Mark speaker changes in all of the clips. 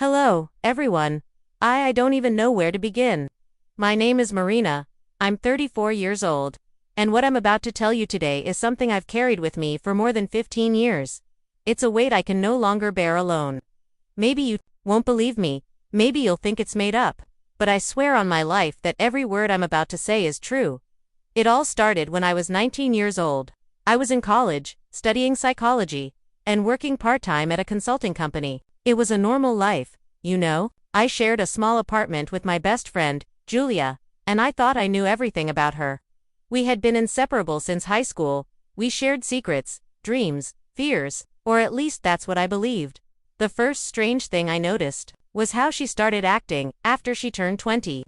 Speaker 1: Hello, everyone. I don't even know where to begin. My name is Marina. I'm 34 years old. And what I'm about to tell you today is something I've carried with me for more than 15 years. It's a weight I can no longer bear alone. Maybe you won't believe me, maybe you'll think it's made up, but I swear on my life that every word I'm about to say is true. It all started when I was 19 years old. I was in college, studying psychology, and working part-time at a consulting company. It was a normal life, you know. I shared a small apartment with my best friend, Julia, and I thought I knew everything about her. We had been inseparable since high school. We shared secrets, dreams, fears, or at least that's what I believed. The first strange thing I noticed was how she started acting after she turned 20.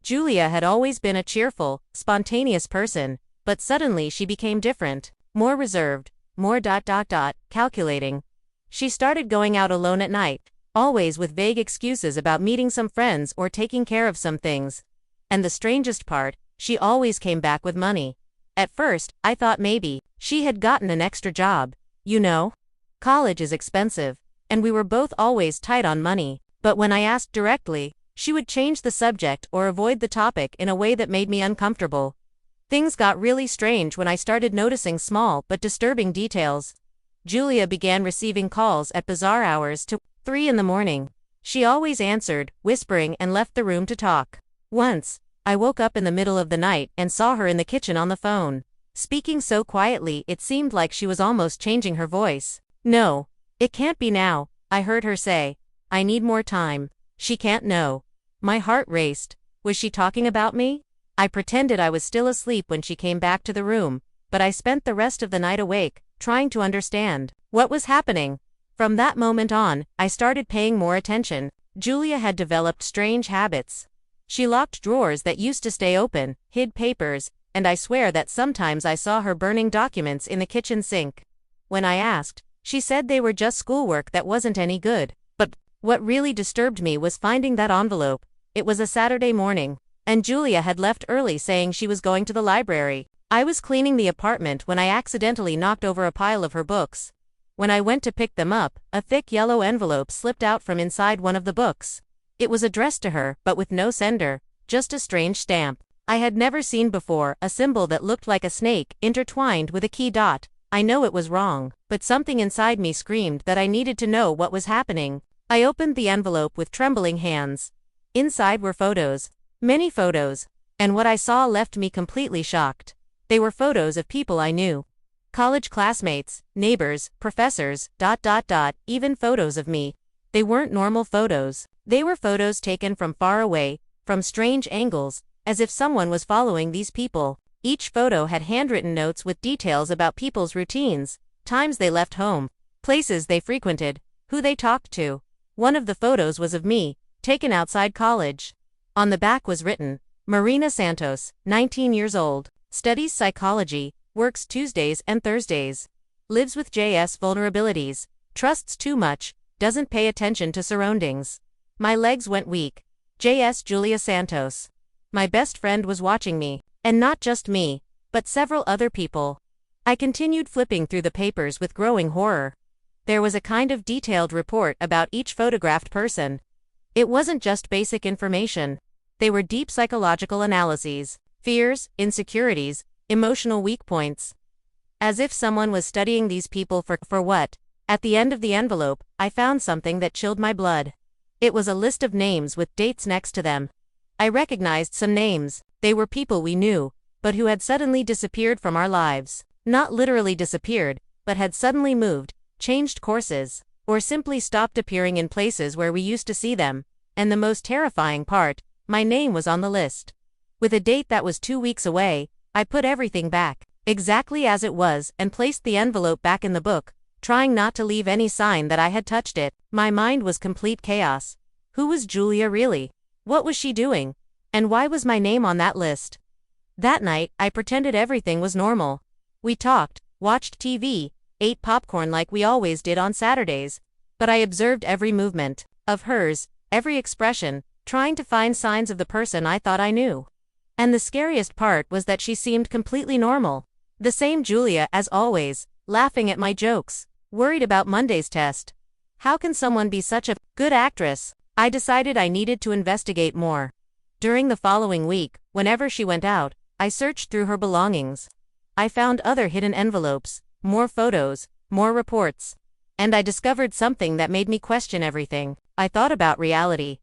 Speaker 1: Julia had always been a cheerful, spontaneous person, but suddenly she became different, more reserved, more calculating. She started going out alone at night, always with vague excuses about meeting some friends or taking care of some things. And the strangest part, she always came back with money. At first, I thought maybe she had gotten an extra job. You know, college is expensive, and we were both always tight on money. But when I asked directly, she would change the subject or avoid the topic in a way that made me uncomfortable. Things got really strange when I started noticing small but disturbing details. Julia began receiving calls at bizarre hours to 3 in the morning. She always answered, whispering, and left the room to talk. Once, I woke up in the middle of the night and saw her in the kitchen on the phone, speaking so quietly it seemed like she was almost changing her voice. "No, it can't be now," I heard her say. "I need more time." "She can't know." My heart raced. Was she talking about me? I pretended I was still asleep when she came back to the room, but I spent the rest of the night awake, trying to understand what was happening. From that moment on, I started paying more attention. Julia had developed strange habits. She locked drawers that used to stay open, hid papers, and I swear that sometimes I saw her burning documents in the kitchen sink. When I asked, she said they were just schoolwork that wasn't any good. But what really disturbed me was finding that envelope. It was a Saturday morning, and Julia had left early saying she was going to the library. I was cleaning the apartment when I accidentally knocked over a pile of her books. When I went to pick them up, a thick yellow envelope slipped out from inside one of the books. It was addressed to her, but with no sender, just a strange stamp I had never seen before, a symbol that looked like a snake, intertwined with a key dot. I know it was wrong, but something inside me screamed that I needed to know what was happening. I opened the envelope with trembling hands. Inside were photos, many photos, and what I saw left me completely shocked. They were photos of people I knew. College classmates, neighbors, professors, even photos of me. They weren't normal photos. They were photos taken from far away, from strange angles, as if someone was following these people. Each photo had handwritten notes with details about people's routines, times they left home, places they frequented, who they talked to. One of the photos was of me, taken outside college. On the back was written, Marina Santos, 19 years old, studies psychology, works Tuesdays and Thursdays, lives with JS vulnerabilities, trusts too much, doesn't pay attention to surroundings. My legs went weak. JS Julia Santos. My best friend was watching me, and not just me, but several other people. I continued flipping through the papers with growing horror. There was a kind of detailed report about each photographed person. It wasn't just basic information. They were deep psychological analyses, fears, insecurities, emotional weak points. As if someone was studying these people for what? At the end of the envelope, I found something that chilled my blood. It was a list of names with dates next to them. I recognized some names. They were people we knew, but who had suddenly disappeared from our lives. Not literally disappeared, but had suddenly moved, changed courses, or simply stopped appearing in places where we used to see them. And the most terrifying part, my name was on the list. With a date that was 2 weeks away, I put everything back, exactly as it was, and placed the envelope back in the book, trying not to leave any sign that I had touched it. My mind was complete chaos. Who was Julia really? What was she doing? And why was my name on that list? That night, I pretended everything was normal. We talked, watched TV, ate popcorn like we always did on Saturdays, but I observed every movement of hers, every expression, trying to find signs of the person I thought I knew. And the scariest part was that she seemed completely normal. The same Julia as always, laughing at my jokes, worried about Monday's test, How can someone be such a good actress? I decided I needed to investigate more. During the following week, whenever she went out, I searched through her belongings. I found other hidden envelopes, more photos, more reports. And I discovered something that made me question everything I thought about reality.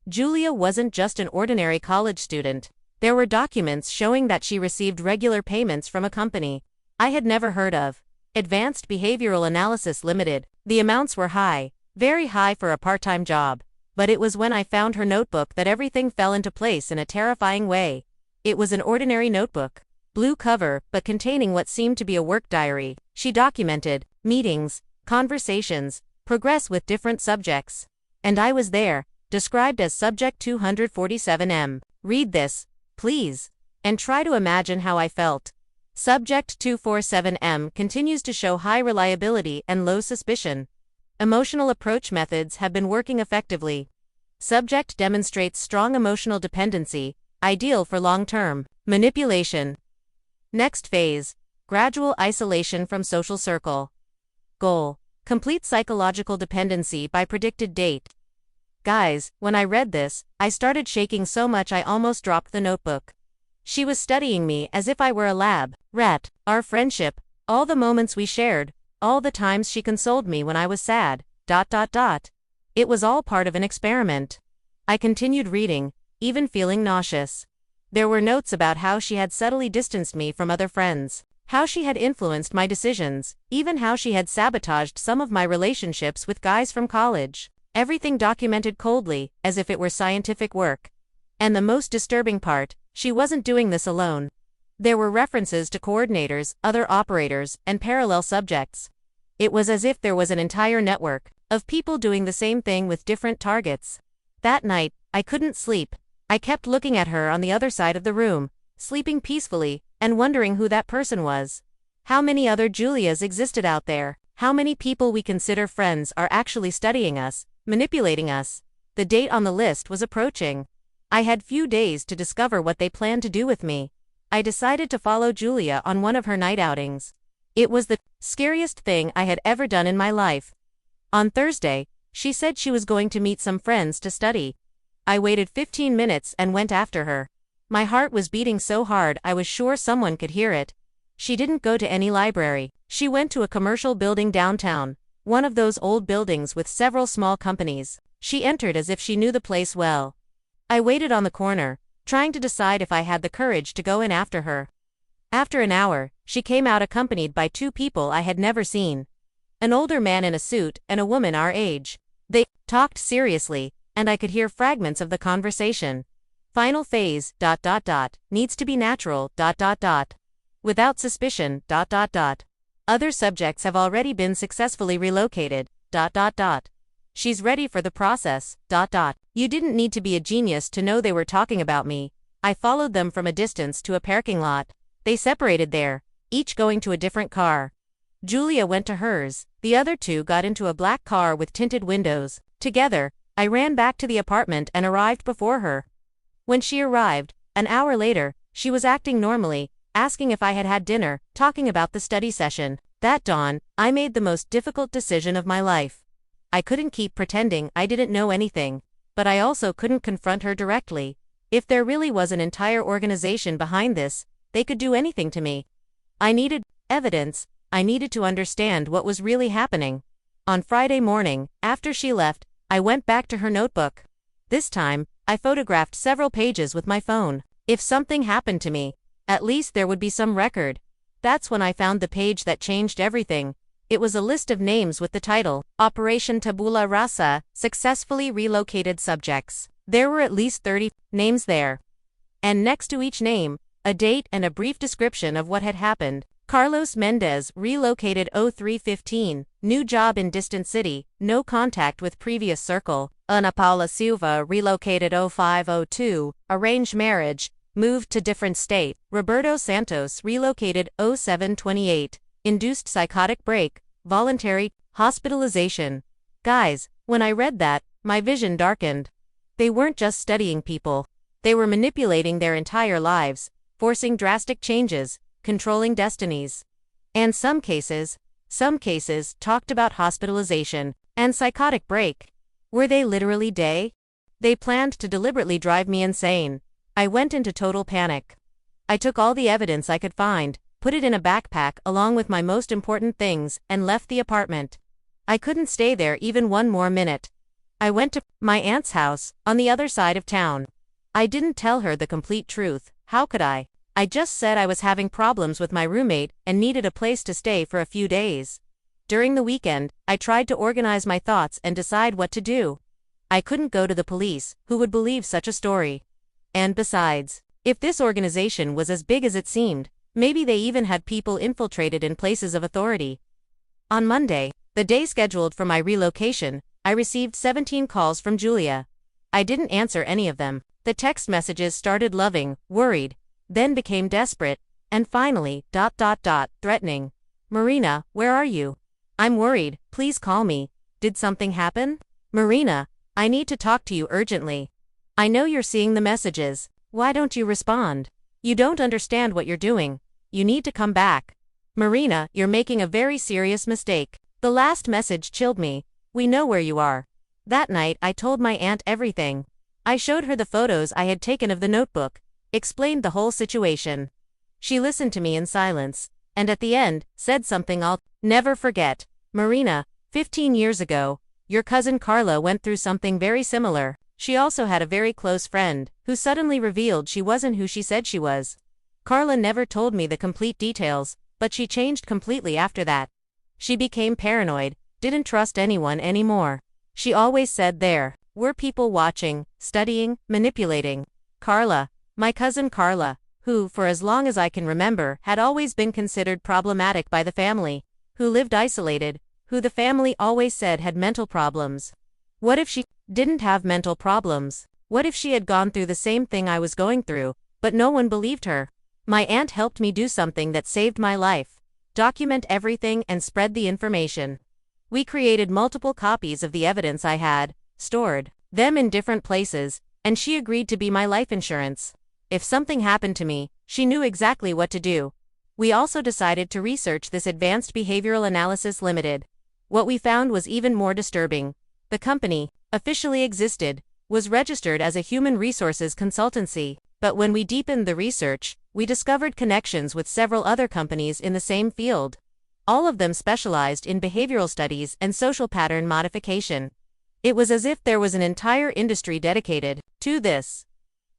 Speaker 1: Julia wasn't just an ordinary college student. There were documents showing that she received regular payments from a company I had never heard of, Advanced Behavioral Analysis Limited. The amounts were high, very high for a part-time job. But it was when I found her notebook that everything fell into place in a terrifying way. It was an ordinary notebook, blue cover, but containing what seemed to be a work diary. She documented meetings, conversations, progress with different subjects. And I was there, described as Subject 247M. Read this, please, and try to imagine how I felt. Subject 247M continues to show high reliability and low suspicion. Emotional approach methods have been working effectively. Subject demonstrates strong emotional dependency, ideal for long-term manipulation. Next phase, gradual isolation from social circle. Goal, complete psychological dependency by predicted date. Guys, when I read this, I started shaking so much I almost dropped the notebook. She was studying me as if I were a lab rat. Our friendship, all the moments we shared, all the times she consoled me when I was sad. It was all part of an experiment. I continued reading, even feeling nauseous. There were notes about how she had subtly distanced me from other friends, how she had influenced my decisions, even how she had sabotaged some of my relationships with guys from college. Everything documented coldly, as if it were scientific work. And the most disturbing part, she wasn't doing this alone. There were references to coordinators, other operators, and parallel subjects. It was as if there was an entire network of people doing the same thing with different targets. That night, I couldn't sleep. I kept looking at her on the other side of the room, sleeping peacefully, and wondering who that person was. How many other Julias existed out there? How many people we consider friends are actually studying us, manipulating us? The date on the list was approaching. I had few days to discover what they planned to do with me. I decided to follow Julia on one of her night outings. It was the scariest thing I had ever done in my life. On Thursday, she said she was going to meet some friends to study. I waited 15 minutes and went after her. My heart was beating so hard I was sure someone could hear it. She didn't go to any library. She went to a commercial building downtown, one of those old buildings with several small companies. She entered as if she knew the place well. I waited on the corner, trying to decide if I had the courage to go in after her. After an hour, she came out accompanied by two people I had never seen. An older man in a suit and a woman our age. They talked seriously, and I could hear fragments of the conversation. Final phase, needs to be natural, without suspicion, Other subjects have already been successfully relocated, She's ready for the process, You didn't need to be a genius to know they were talking about me. I followed them from a distance to a parking lot. They separated there, each going to a different car. Julia went to hers, the other two got into a black car with tinted windows. Together, I ran back to the apartment and arrived before her. When she arrived, an hour later, she was acting normally, asking if I had had dinner, talking about the study session. That dawn, I made the most difficult decision of my life. I couldn't keep pretending I didn't know anything, but I also couldn't confront her directly. If there really was an entire organization behind this, they could do anything to me. I needed evidence. I needed to understand what was really happening. On Friday morning, after she left, I went back to her notebook. This time, I photographed several pages with my phone. If something happened to me, at least there would be some record. That's when I found the page that changed everything. It was a list of names with the title, Operation Tabula Rasa, Successfully Relocated Subjects. There were at least 30 names there. And next to each name, a date and a brief description of what had happened. Carlos Mendez, relocated 0315, new job in distant city, no contact with previous circle. Ana Paula Silva, relocated 0502, arranged marriage, moved to different state. Roberto Santos, relocated 0728, induced psychotic break, voluntary hospitalization. Guys, when I read that, my vision darkened. They weren't just studying people. They were manipulating their entire lives, forcing drastic changes, controlling destinies. And some cases talked about hospitalization, And psychotic break. Were they literally They planned to deliberately drive me insane. I went into total panic. I took all the evidence I could find, put it in a backpack along with my most important things, and left the apartment. I couldn't stay there even one more minute. I went to my aunt's house, on the other side of town. I didn't tell her the complete truth. How could I? I just said I was having problems with my roommate and needed a place to stay for a few days. During the weekend, I tried to organize my thoughts and decide what to do. I couldn't go to the police, who would believe such a story. And besides, if this organization was as big as it seemed, maybe they even had people infiltrated in places of authority. On Monday, the day scheduled for my relocation, I received 17 calls from Julia. I didn't answer any of them. The text messages started loving, worried, then became desperate, and finally, threatening. Marina, where are you? I'm worried, please call me. Did something happen? Marina, I need to talk to you urgently. I know you're seeing the messages. Why don't you respond? You don't understand what you're doing. You need to come back. Marina, you're making a very serious mistake. The last message chilled me. We know where you are. That night I told my aunt everything. I showed her the photos I had taken of the notebook, explained the whole situation. She listened to me in silence, and at the end, said something I'll never forget. Marina, 15 years ago, your cousin Carla went through something very similar. She also had a very close friend, who suddenly revealed she wasn't who she said she was. Carla never told me the complete details, but she changed completely after that. She became paranoid, didn't trust anyone anymore. She always said there were people watching, studying, manipulating. Carla, my cousin Carla, who, for as long as I can remember, had always been considered problematic by the family, who lived isolated, who the family always said had mental problems. What if she didn't have mental problems? What if she had gone through the same thing I was going through, but no one believed her? My aunt helped me do something that saved my life. Document everything and spread the information. We created multiple copies of the evidence I had, stored them in different places, and she agreed to be my life insurance. If something happened to me, she knew exactly what to do. We also decided to research this Advanced Behavioral Analysis Limited. What we found was even more disturbing. The company officially existed, was registered as a human resources consultancy, but when we deepened the research, we discovered connections with several other companies in the same field. All of them specialized in behavioral studies and social pattern modification. It was as if there was an entire industry dedicated to this.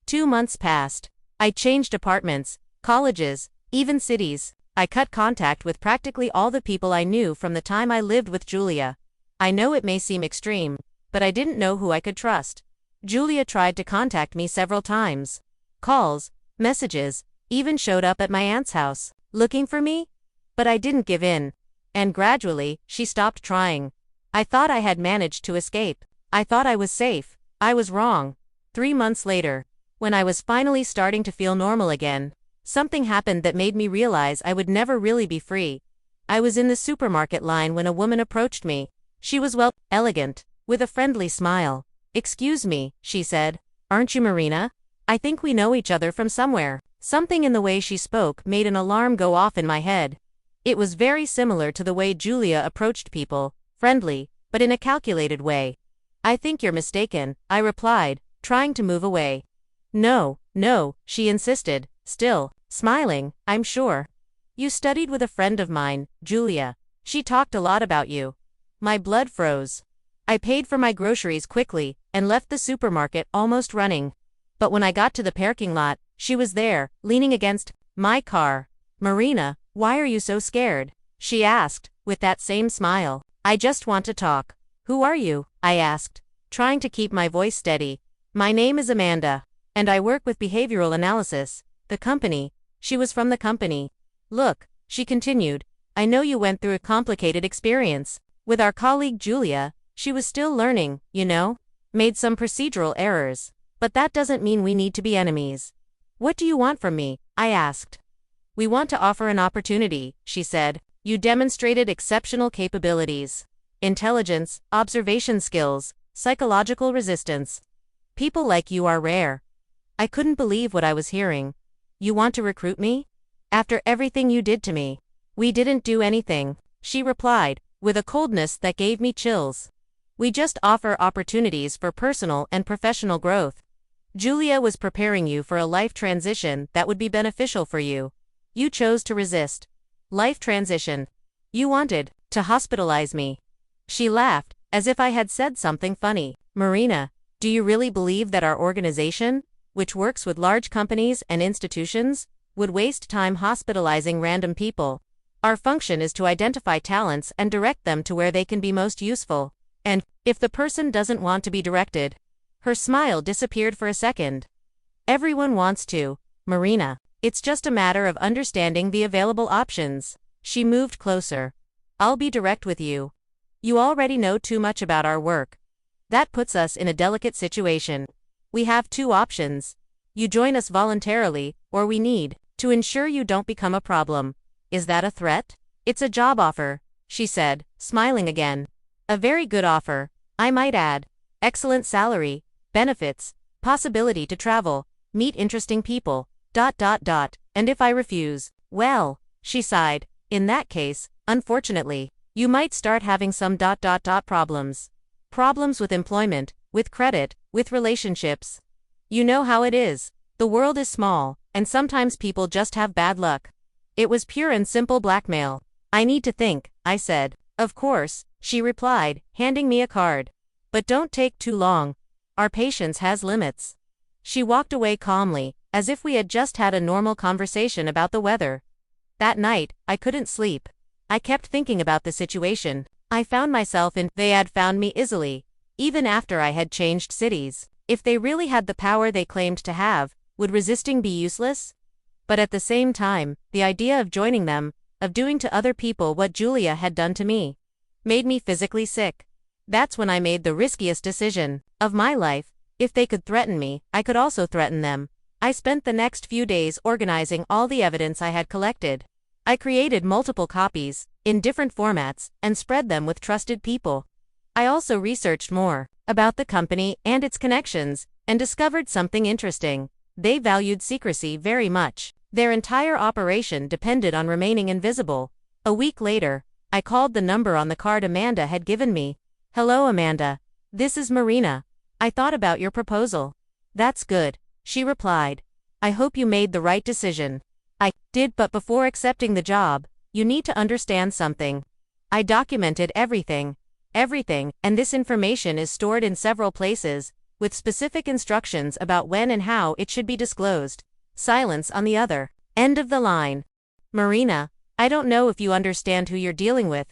Speaker 1: 2 months passed. I changed apartments, colleges, even cities. I cut contact with practically all the people I knew from the time I lived with Julia. I know it may seem extreme, but I didn't know who I could trust. Julia tried to contact me several times. Calls, messages, even showed up at my aunt's house, looking for me. But I didn't give in. And gradually, she stopped trying. I thought I had managed to escape. I thought I was safe. I was wrong. 3 months later, when I was finally starting to feel normal again, something happened that made me realize I would never really be free. I was in the supermarket line when a woman approached me. She was elegant, with a friendly smile. "Excuse me," she said. "Aren't you Marina? I think we know each other from somewhere." Something in the way she spoke made an alarm go off in my head. It was very similar to the way Julia approached people, friendly, but in a calculated way. "I think you're mistaken," I replied, trying to move away. No, she insisted, still smiling. "I'm sure. You studied with a friend of mine, Julia. She talked a lot about you." My blood froze. I paid for my groceries quickly and left the supermarket almost running. But when I got to the parking lot, she was there, leaning against my car. "Marina, why are you so scared?" she asked, with that same smile. "I just want to talk." "Who are you?" I asked, trying to keep my voice steady. "My name is Amanda, and I work with behavioral analysis, the company." She was from the company. "Look," she continued, "I know you went through a complicated experience. With our colleague Julia, she was still learning, you know? Made some procedural errors. But that doesn't mean we need to be enemies." "What do you want from me?" I asked. "We want to offer an opportunity," she said. "You demonstrated exceptional capabilities. Intelligence, observation skills, psychological resistance. People like you are rare." I couldn't believe what I was hearing. "You want to recruit me? After everything you did to me?" "We didn't do anything," she replied, with a coldness that gave me chills. We just offer opportunities for personal and professional growth. Julia was preparing you for a life transition that would be beneficial for you. You chose to resist. Life transition. You wanted to hospitalize me. She laughed, as if I had said something funny. Marina, do you really believe that our organization, which works with large companies and institutions, would waste time hospitalizing random people? Our function is to identify talents and direct them to where they can be most useful. And, if the person doesn't want to be directed, her smile disappeared for a second. Everyone wants to, Marina. It's just a matter of understanding the available options. She moved closer. I'll be direct with you. You already know too much about our work. That puts us in a delicate situation. We have two options. You join us voluntarily, or we need to ensure you don't become a problem. Is that a threat? It's a job offer, she said, smiling again. A very good offer, I might add. Excellent salary, benefits, possibility to travel, meet interesting people, ... And if I refuse, well, she sighed, in that case, unfortunately, you might start having some ... problems. Problems with employment, with credit, with relationships. You know how it is. The world is small, and sometimes people just have bad luck. It was pure and simple blackmail. I need to think, I said. Of course, she replied, handing me a card. But don't take too long. Our patience has limits. She walked away calmly, as if we had just had a normal conversation about the weather. That night, I couldn't sleep. I kept thinking about the situation. I found myself in, they had found me easily, even after I had changed cities. If they really had the power they claimed to have, would resisting be useless? But at the same time, the idea of joining them, of doing to other people what Julia had done to me, made me physically sick. That's when I made the riskiest decision of my life. If they could threaten me, I could also threaten them. I spent the next few days organizing all the evidence I had collected. I created multiple copies, in different formats, and spread them with trusted people. I also researched more about the company and its connections, and discovered something interesting. They valued secrecy very much. Their entire operation depended on remaining invisible. A week later, I called the number on the card Amanda had given me. Hello, Amanda. This is Marina. I thought about your proposal. That's good, she replied. I hope you made the right decision. I did, but before accepting the job, you need to understand something. I documented everything, and this information is stored in several places, with specific instructions about when and how it should be disclosed. Silence on the other end of the line. Marina, I don't know if you understand who you're dealing with, ...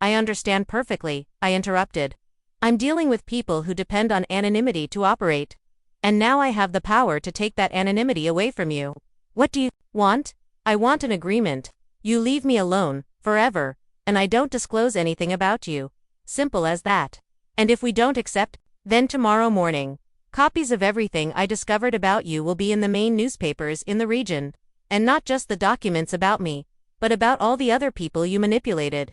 Speaker 1: I understand perfectly, I interrupted. I'm dealing with people who depend on anonymity to operate. And now I have the power to take that anonymity away from you. What do you want? I want an agreement. You leave me alone, forever, and I don't disclose anything about you. Simple as that. And if we don't accept, then tomorrow morning, copies of everything I discovered about you will be in the main newspapers in the region. And not just the documents about me, but about all the other people you manipulated.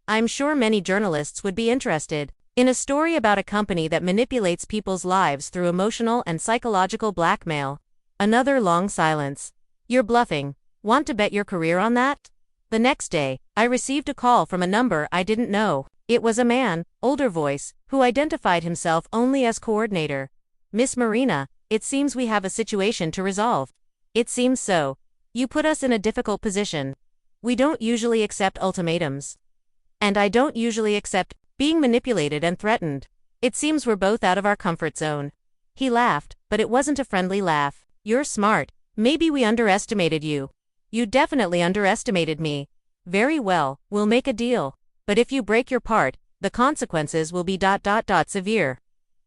Speaker 1: I'm sure many journalists would be interested in a story about a company that manipulates people's lives through emotional and psychological blackmail. Another long silence. You're bluffing. Want to bet your career on that? The next day, I received a call from a number I didn't know. It was a man, older voice, who identified himself only as coordinator. Miss Marina, it seems we have a situation to resolve. It seems so. You put us in a difficult position. We don't usually accept ultimatums. And I don't usually accept being manipulated and threatened. It seems we're both out of our comfort zone. He laughed, but it wasn't a friendly laugh. You're smart. Maybe we underestimated you. You definitely underestimated me. Very well, we'll make a deal. But if you break your part, the consequences will be ... severe.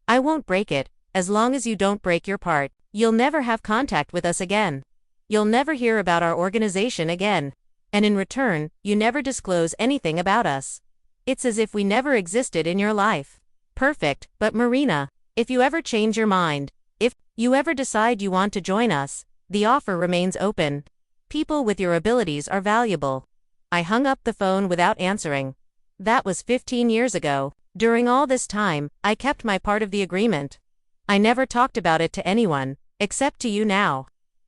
Speaker 1: I won't break it. As long as you don't break your part, you'll never have contact with us again. You'll never hear about our organization again. And in return, you never disclose anything about us. It's as if we never existed in your life. Perfect, but Marina, if you ever change your mind, if you ever decide you want to join us, the offer remains open. People with your abilities are valuable. I hung up the phone without answering. That was 15 years ago. During all this time, I kept my part of the agreement. I never talked about it to anyone, except to you now.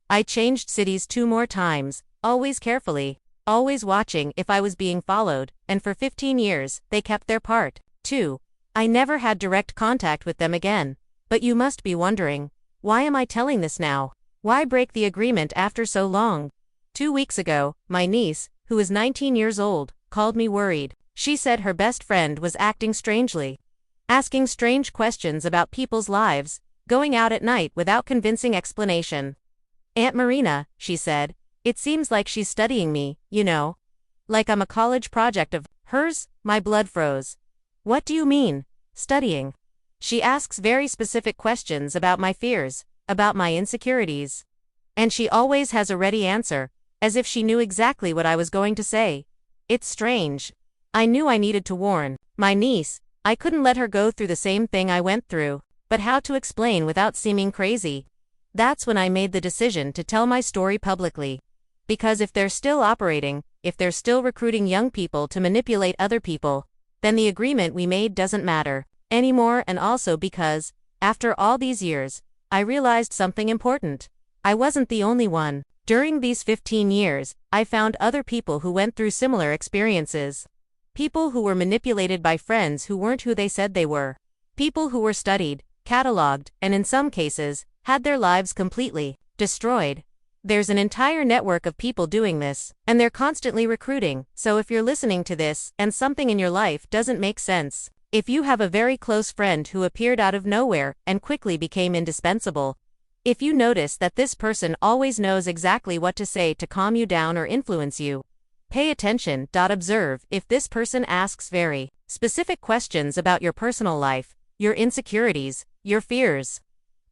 Speaker 1: I changed cities 2 more times, always carefully, always watching if I was being followed, and for 15 years, they kept their part, too. I never had direct contact with them again. But you must be wondering, why am I telling this now? Why break the agreement after so long? 2 weeks ago, my niece, who is 19 years old, called me worried. She said her best friend was acting strangely, asking strange questions about people's lives, going out at night without convincing explanation. Aunt Marina, she said, it seems like she's studying me, you know. Like I'm a college project of hers. My blood froze. What do you mean, studying? She asks very specific questions about my fears, about my insecurities. And she always has a ready answer, as if she knew exactly what I was going to say. It's strange. I knew I needed to warn my niece. I couldn't let her go through the same thing I went through, but how to explain without seeming crazy? That's when I made the decision to tell my story publicly. Because if they're still operating, if they're still recruiting young people to manipulate other people, then the agreement we made doesn't matter anymore. And also because, after all these years, I realized something important. I wasn't the only one. During these 15 years, I found other people who went through similar experiences. People who were manipulated by friends who weren't who they said they were. People who were studied, cataloged, and in some cases, had their lives completely destroyed. There's an entire network of people doing this, and they're constantly recruiting. So if you're listening to this, and something in your life doesn't make sense, if you have a very close friend who appeared out of nowhere and quickly became indispensable, if you notice that this person always knows exactly what to say to calm you down or influence you, pay attention. Observe if this person asks very specific questions about your personal life, your insecurities, your fears.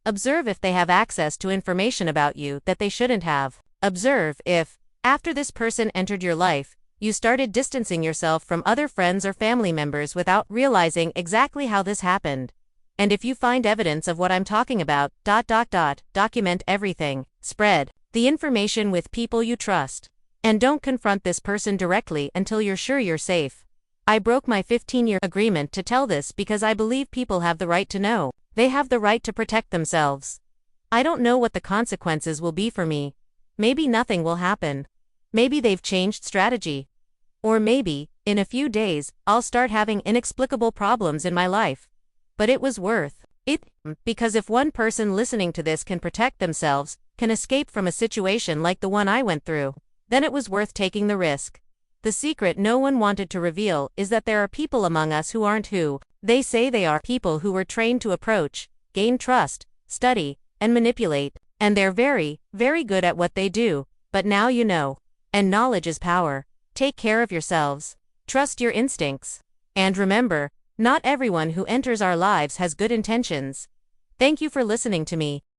Speaker 1: Observe if they have access to information about you that they shouldn't have. Observe if, after this person entered your life, you started distancing yourself from other friends or family members without realizing exactly how this happened. And if you find evidence of what I'm talking about, document everything. Spread the information with people you trust. And don't confront this person directly until you're sure you're safe. I broke my 15-year agreement to tell this because I believe people have the right to know. They have the right to protect themselves. I don't know what the consequences will be for me. Maybe nothing will happen. Maybe they've changed strategy. Or maybe, in a few days, I'll start having inexplicable problems in my life. But it was worth it, because if one person listening to this can protect themselves, can escape from a situation like the one I went through, then it was worth taking the risk. The secret no one wanted to reveal is that there are people among us who aren't who they say they are. People who were trained to approach, gain trust, study, and manipulate. And they're very, very good at what they do. But now you know. And knowledge is power. Take care of yourselves. Trust your instincts. And remember, not everyone who enters our lives has good intentions. Thank you for listening to me.